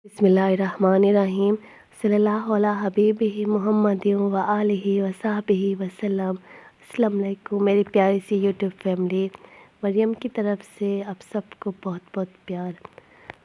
बिस्मिल्लाहिर्रहमानिर्रहीम सल्लल्लाहु अला हबीबिही मुहम्मदिन व आलिहि व सहबिही वसल्लम। अस्सलाम वालेकुम मेरी प्यारी सी यूट्यूब फैमिली। मरियम की तरफ से आप सबको बहुत बहुत प्यार।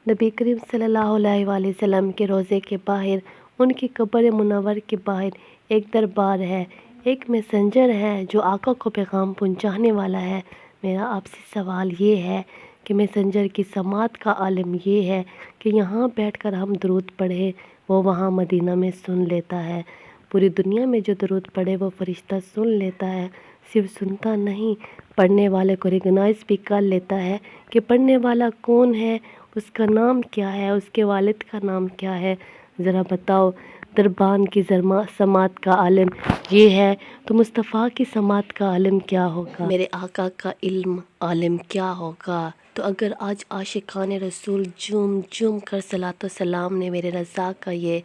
नबी करीम सल्लल्लाहु अलैहि वसल्लम के रोज़े के बाहर, उनकी कब्र मुनव्वर के बाहर एक दरबार है, एक मैसेंजर है जो आका को पैगाम पहुंचाने वाला है। मेरा आपसे सवाल ये है कि मैसेंजर की समात का आलम ये है कि यहाँ बैठकर हम दरूद पढ़े, वो वहाँ मदीना में सुन लेता है। पूरी दुनिया में जो दरूद पढ़े वो फरिश्ता सुन लेता है। सिर्फ सुनता नहीं, पढ़ने वाले को रिकग्नाइज भी कर लेता है कि पढ़ने वाला कौन है, उसका नाम क्या है, उसके वालिद का नाम क्या है। ज़रा बताओ, दरबान की समात का आलम ये है तो मुस्तफ़ा की समात का आलम क्या होगा, मेरे आका का इल्म आलम क्या होगा। तो अगर आज आशिकान रसूल झूम झूम कर सलातो सलाम ने मेरे रज़ा का ये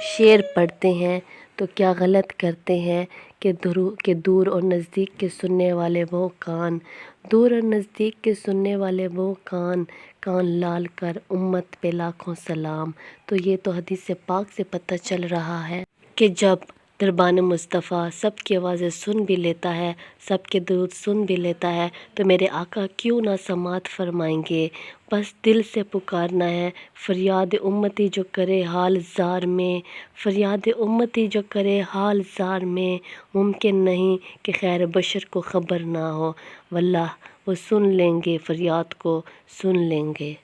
शेर पढ़ते हैं तो क्या गलत करते हैं कि दूर और नज़दीक के सुनने वाले वो कान, दूर और नज़दीक के सुनने वाले वो कान, कान लाल कर उम्मत पे लाखों सलाम। तो ये तो हदीस पाक से पता चल रहा है कि जब दरबान मुस्तफ़ा सबकी आवाज़ें सुन भी लेता है, सबके दरूद सुन भी लेता है, तो मेरे आका क्यों ना समात फरमाएंगे। बस दिल से पुकारना है, फरियाद उम्मती जो करे हाल ज़ार में, फरियाद उम्मती जो करे हाल ज़ार में। मुमकिन नहीं कि खैर बशर को ख़बर ना हो, वल्लाह वो सुन लेंगे, फरियाद को सुन लेंगे।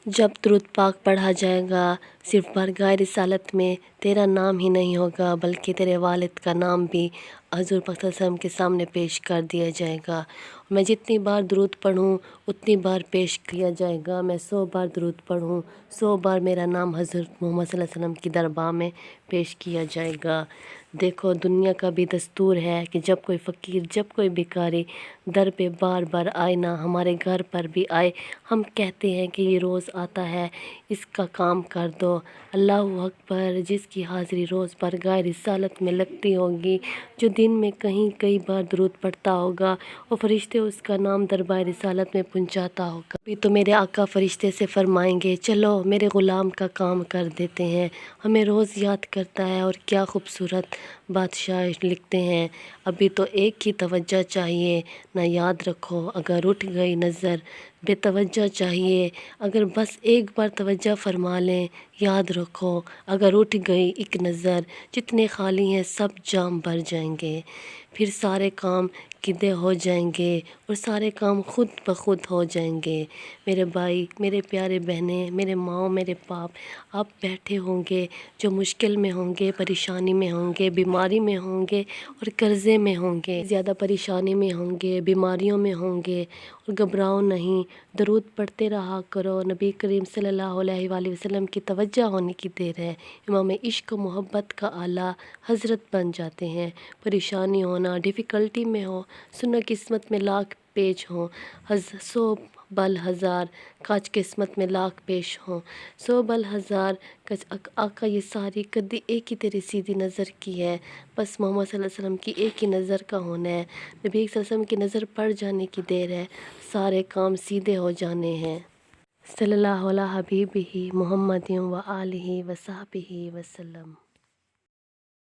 जब दरूद पाक पढ़ा जाएगा, सिर्फ बारगाह रिसालत में तेरा नाम ही नहीं होगा बल्कि तेरे वालिद का नाम भी हज़ूर पाक सल्लल्लाहु अलैहि वसल्लम के सामने पेश कर दिया जाएगा। मैं जितनी बार दरूद पढ़ूँ उतनी बार पेश किया जाएगा। मैं 100 बार दरूद पढ़ूँ, 100 बार मेरा नाम हज़रत मोहम्मद सल्लल्लाहु अलैहि वसल्लम की दरबार में पेश किया जाएगा। देखो, दुनिया का भी दस्तूर है कि जब कोई फ़कीर, जब कोई भिखारी दर पे बार बार आए ना, हमारे घर पर भी आए, हम कहते हैं कि ये रोज़ आता है, इसका काम कर दो। अल्लाहु अकबर, जिसकी हाज़िरी रोज़ बारगाह रिसालत में लगती होगी, जो दिन में कहीं कई बार दरूद पढ़ता होगा और फरिश्ते उसका नाम दरबार रिसालत में पहुंचाता होगा। अभी तो मेरे आका फरिश्ते से फरमाएंगे, चलो मेरे ग़ुलाम का काम कर देते हैं। हमें रोज़ याद करता है और क्या खूबसूरत बादशाह लिखते हैं, अभी तो एक ही तवज्जो चाहिए ना, याद रखो अगर उठ गई नज़र बेतवज्जो चाहिए। अगर बस एक बार तवज्जो फरमा लें, याद रखो अगर उठ गई एक नज़र, जितने खाली हैं सब जाम भर जाएंगे। फिर सारे काम किदे हो जाएंगे और सारे काम खुद ब खुद हो जाएंगे। मेरे भाई, मेरे प्यारे बहनें, मेरे माँ, मेरे बाप, आप बैठे होंगे जो मुश्किल में होंगे, परेशानी में होंगे, बीमारी में होंगे और कर्ज़े में होंगे, ज़्यादा परेशानी में होंगे, बीमारियों में होंगे, और घबराओ नहीं, दरूद पढ़ते रहा करो। नबी करीम सल्लल्लाहु अलैहि वसल्लम की तवज्जो होने की देर है। इमाम इश्क मोहब्बत का आला हज़रत बन जाते हैं। परेशानी होना, डिफ़िकल्टी में हो, सुना किस्मत में लाख पेच हों, 100 बल हज़ार, काज किस्मत में लाख पेश हों, 100 बल हज़ार आका ये सारी कदी एक ही तेरी सीधी नज़र की है। बस मोहम्मद सल्लल्लाहु अलैहि वसल्लम की एक ही नज़र का होना है। नबी सल्लल्लाहु अलैहि वसल्लम की नज़र पड़ जाने की देर है, सारे काम सीधे हो जाने हैं। सल्लल्लाहु अला हबीबिही मुहम्मदिन व आलिहि व सहबिही वसल्लम।